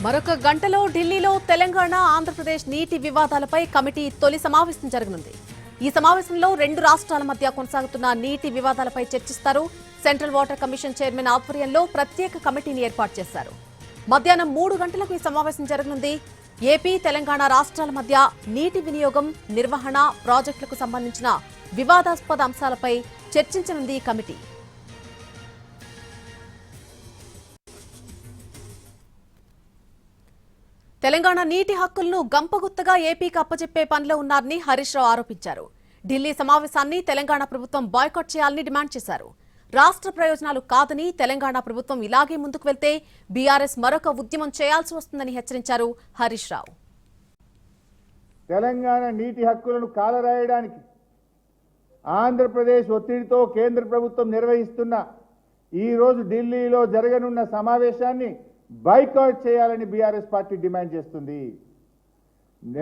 మరొక గంటలో ఢిల్లీలో తెలంగాణ ఆంధ్రప్రదేశ్ నీటి వివాదాలపై కమిటీ తొలి సమావేశం జరగనుంది. ఈ సమావేశంలో రెండు రాష్ట్రాల మధ్య కొనసాగుతున్న నీటి వివాదాలపై చర్చిస్తారు. సెంట్రల్ వాటర్ కమిషన్ చైర్మన్ ఆధ్వర్యంలో ప్రత్యేక కమిటీని ఏర్పాటు చేశారు. మధ్యాహ్నం 3 గంటలకు ఈ సమావేశం జరగనుంది. ఏపీ, తెలంగాణ రాష్ట్రాల మధ్య నీటి వినియోగం, నిర్వహణ, ప్రాజెక్టులకు సంబంధించిన వివాదాస్పద అంశాలపై చర్చించనుంది ఈ కమిటీ. తెలంగాణ నీటి హక్కులను గంపగుత్తగా ఏపీకి అప్పచెప్పే పనిలో ఉన్నారని హరీష్ రావు ఆరోపించారు. ఢిల్లీ సమావేశాన్ని తెలంగాణ ప్రభుత్వం బాయ్కాట్ చేయాలని డిమాండ్ చేశారు. రాష్ట్ర ప్రయోజనాలు కాదని తెలంగాణ ప్రభుత్వం ఇలాగే ముందుకు వెళ్తే బీఆర్ఎస్ మరొక ఉద్యమం చేయాల్సి వస్తుందని హెచ్చరించారు హరీష్ రావు. తెలంగాణ నీటి హక్కులను కాలరాయడానికి ఆంధ్రప్రదేశ్ ఒత్తిడితో కేంద్ర ప్రభుత్వం నిర్వహిస్తున్న ఈ రోజు ఢిల్లీలో జరగనున్న సమావేశాన్ని బైకాట్ చేయాలని బీఆర్ఎస్ పార్టీ డిమాండ్ చేస్తుంది.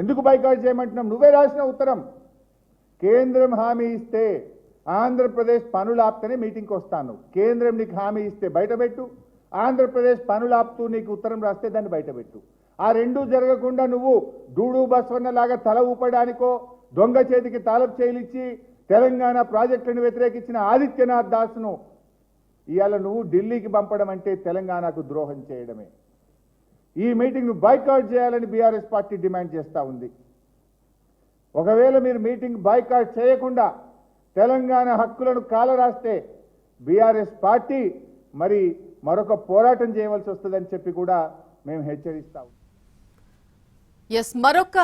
ఎందుకు బైకాట్ చేయమంటున్నాం? నువ్వే రాసిన ఉత్తరం. కేంద్రం హామీ ఇస్తే ఆంధ్రప్రదేశ్ పనులు ఆపుతూనే మీటింగ్కి వస్తాను. కేంద్రం నీకు హామీ ఇస్తే బయటపెట్టు, ఆంధ్రప్రదేశ్ పనులు ఆపుతూ నీకు ఉత్తరం రాస్తే దాన్ని బయటపెట్టు. ఆ రెండూ జరగకుండా నువ్వు డూడు బస్వన్న లాగా తల ఊపడానికో, దొంగ చేతికి తాళపు చేయిలిచ్చి తెలంగాణ ప్రాజెక్టులను వ్యతిరేకించిన ఆదిత్యనాథ్ దాస్ను ఇవాళ నువ్వు ఢిల్లీకి పంపడం అంటే తెలంగాణకు ద్రోహం చేయడమే. ఈ మీటింగ్ను బాయ్కాట్ చేయాలని బీఆర్ఎస్ పార్టీ డిమాండ్ చేస్తూ ఉంది. ఒకవేళ మీరు మీటింగ్ బాయ్కాట్ చేయకుండా తెలంగాణ హక్కులను కాలరాస్తే బీఆర్ఎస్ పార్టీ మరొక పోరాటం చేయవలసి వస్తుందని చెప్పి కూడా మేము హెచ్చరిస్తాం. మరొక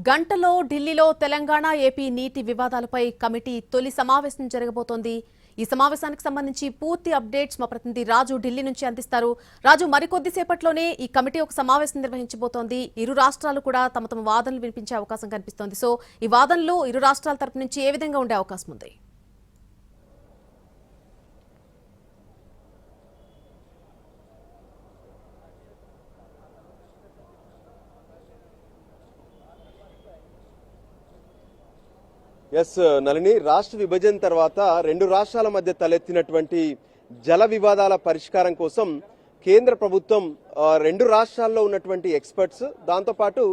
గంటలో ఢిల్లీలో తెలంగాణ, ఏపీ నీటి వివాదాలపై కమిటీ తొలి సమావేశం జరగబోతోంది. ఈ సమావేశానికి సంబంధించి పూర్తి అప్డేట్స్ మా ప్రతినిధి రాజు ఢిల్లీ నుంచి అందిస్తారు. రాజు, మరికొద్దిసేపట్లోనే ఈ కమిటీ ఒక సమావేశం నిర్వహించబోతోంది. ఇరు రాష్ట్రాలు కూడా తమ తమ వాదనలు వినిపించే అవకాశం కనిపిస్తోంది. సో ఈ వాదనలు ఇరు రాష్ట్రాల తరపు నుంచి ఏ విధంగా ఉండే అవకాశం ఉంది? నళిని, రాష్ట్ర విభజన తర్వాత రెండు రాష్ట్రాల మధ్య తలెత్తినటువంటి జల వివాదాల పరిష్కారం కోసం కేంద్ర ప్రభుత్వం రెండు రాష్ట్రాల్లో ఉన్నటువంటి ఎక్స్పర్ట్స్, దాంతోపాటు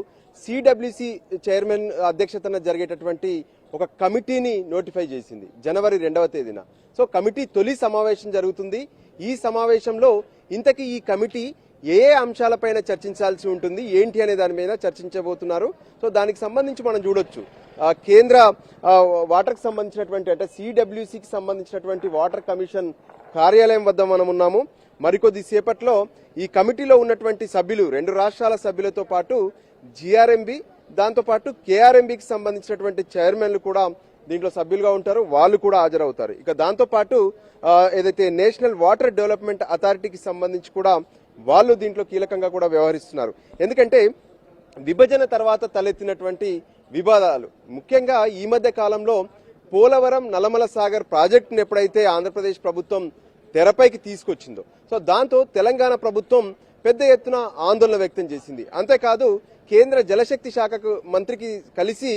సిడబ్ల్యూసి చైర్మన్ అధ్యక్షతన జరిగేటటువంటి ఒక కమిటీని నోటిఫై చేసింది జనవరి 2వ తేదీన. సో కమిటీ తొలి సమావేశం జరుగుతుంది. ఈ సమావేశంలో ఇంతకీ ఈ కమిటీ ఏ అంశాలపైన చర్చించాల్సి ఉంటుంది, ఏంటి అనే దాని మీద చర్చించబోతున్నారు. సో దానికి సంబంధించి మనం చూడొచ్చు, కేంద్ర వాటర్కి సంబంధించినటువంటి అంటే సిడబ్ల్యూసికి సంబంధించినటువంటి వాటర్ కమిషన్ కార్యాలయం వద్ద మనం ఉన్నాము. మరికొద్ది సేపట్లో ఈ కమిటీలో ఉన్నటువంటి సభ్యులు, రెండు రాష్ట్రాల సభ్యులతో పాటు జిఆర్ఎంబి, దాంతోపాటు కేఆర్ఎంబికి సంబంధించినటువంటి చైర్మన్లు కూడా దీంట్లో సభ్యులుగా ఉంటారు. వాళ్ళు కూడా హాజరవుతారు. ఇక దాంతోపాటు ఏదైతే నేషనల్ వాటర్ డెవలప్మెంట్ అథారిటీకి సంబంధించి కూడా వాళ్ళు దీంట్లో కీలకంగా కూడా వ్యవహరిస్తున్నారు. ఎందుకంటే విభజన తర్వాత తలెత్తినటువంటి వివాదాలు, ముఖ్యంగా ఈ మధ్య కాలంలో పోలవరం నల్లమల సాగర్ ప్రాజెక్టును ఎప్పుడైతే ఆంధ్రప్రదేశ్ ప్రభుత్వం తెరపైకి తీసుకొచ్చిందో, సో దాంతో తెలంగాణ ప్రభుత్వం పెద్ద ఎత్తున ఆందోళన వ్యక్తం చేసింది. అంతేకాదు కేంద్ర జలశక్తి శాఖకు మంత్రికి కలిసి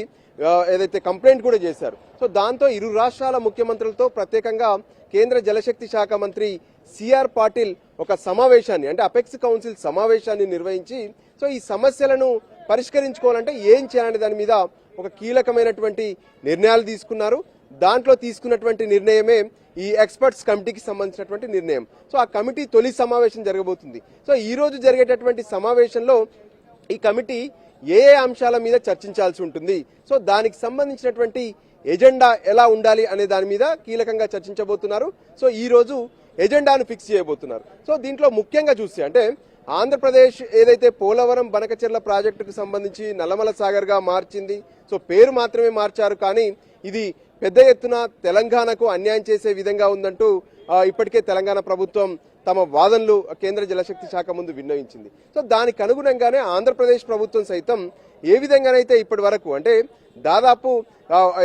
ఏదైతే కంప్లైంట్ కూడా చేశారు. సో దాంతో ఇరు రాష్ట్రాల ముఖ్యమంత్రులతో ప్రత్యేకంగా కేంద్ర జలశక్తి శాఖ మంత్రి సిఆర్ పాటిల్ ఒక సమావేశాన్ని, అంటే అపెక్స్ కౌన్సిల్ సమావేశాన్ని నిర్వహించి సో ఈ సమస్యలను పరిష్కరించుకోవాలంటే ఏం చేయాలనే దాని మీద ఒక కీలకమైనటువంటి నిర్ణయాలు తీసుకున్నారు. దాంట్లో తీసుకున్నటువంటి నిర్ణయమే ఈ ఎక్స్పర్ట్స్ కమిటీకి సంబంధించినటువంటి నిర్ణయం. సో ఆ కమిటీ తొలి సమావేశం జరగబోతుంది. సో ఈ రోజు జరిగేటటువంటి సమావేశంలో ఈ కమిటీ ఏ అంశాల మీద చర్చించాల్సి ఉంటుంది, సో దానికి సంబంధించినటువంటి ఎజెండా ఎలా ఉండాలి అనే దాని మీద కీలకంగా చర్చించబోతున్నారు. సో ఈ రోజు ఎజెండాను ఫిక్స్ చేయబోతున్నారు. సో దీంట్లో ముఖ్యంగా చూస్తే అంటే ఆంధ్రప్రదేశ్ ఏదైతే పోలవరం బనకచెర్ల ప్రాజెక్టుకు సంబంధించి నల్లమల సాగర్ గా మార్చింది, సో పేరు మాత్రమే మార్చారు, కానీ ఇది పెద్ద ఎత్తున తెలంగాణకు అన్యాయం చేసే విధంగా ఉందంటూ ఇప్పటికే తెలంగాణ ప్రభుత్వం తమ వాదనలు కేంద్ర జలశక్తి శాఖ ముందు విన్నవించింది. సో దానికి అనుగుణంగానే ఆంధ్రప్రదేశ్ ప్రభుత్వం సైతం ఏ విధంగానైతే ఇప్పటి వరకు అంటే దాదాపు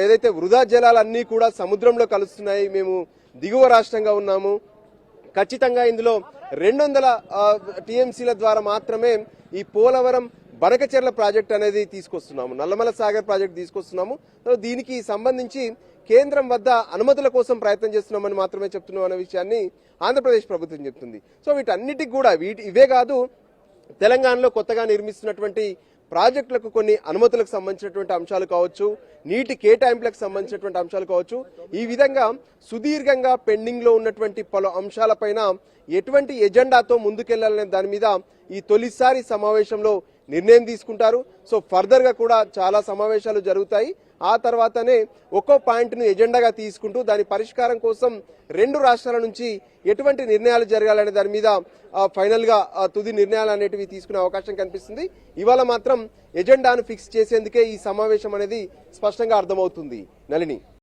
ఏదైతే వృధా జలాలన్నీ కూడా సముద్రంలో కలుస్తున్నాయి, మేము దిగువ రాష్ట్రంగా ఉన్నాము, ఖచ్చితంగా ఇందులో 200 టీఎంసీల ద్వారా మాత్రమే ఈ పోలవరం బనకచెర్ల ప్రాజెక్ట్ అనేది తీసుకొస్తున్నాము, నల్లమల సాగర్ ప్రాజెక్ట్ తీసుకొస్తున్నాము. సో దీనికి సంబంధించి కేంద్రం వద్ద అనుమతుల కోసం ప్రయత్నం చేస్తున్నామని మాత్రమే చెప్తున్నాం అనే విషయాన్ని ఆంధ్రప్రదేశ్ ప్రభుత్వం చెప్తుంది. సో వీటన్నిటికి కూడా ఇవే కాదు, తెలంగాణలో కొత్తగా నిర్మిస్తున్నటువంటి ప్రాజెక్టులకు కొన్ని అనుమతులకు సంబంధించినటువంటి అంశాలు కావచ్చు, నీటి కేటాయింపులకు సంబంధించినటువంటి అంశాలు కావచ్చు, ఈ విధంగా సుదీర్ఘంగా పెండింగ్ లో ఉన్నటువంటి పలు అంశాలపైన ఎటువంటి ఎజెండాతో ముందుకెళ్లాలనే దాని మీద ఈ తొలిసారి సమావేశంలో నిర్ణయం తీసుకుంటారు. సో ఫర్దర్ గా కూడా చాలా సమావేశాలు జరుగుతాయి. ఆ తర్వాతనే ఒక్కో పాయింట్ ను ఎజెండాగా తీసుకుంటూ దాని పరిష్కారం కోసం రెండు రాష్ట్రాల నుంచి ఎటువంటి నిర్ణయాలు జరగాలనే దాని మీద ఫైనల్ గా తుది నిర్ణయాలు అనేటివి తీసుకునే అవకాశం కనిపిస్తుంది. ఇవాళ మాత్రం ఎజెండాను ఫిక్స్ చేసేందుకే ఈ సమావేశం అనేది స్పష్టంగా అర్థమవుతుంది. నళిని.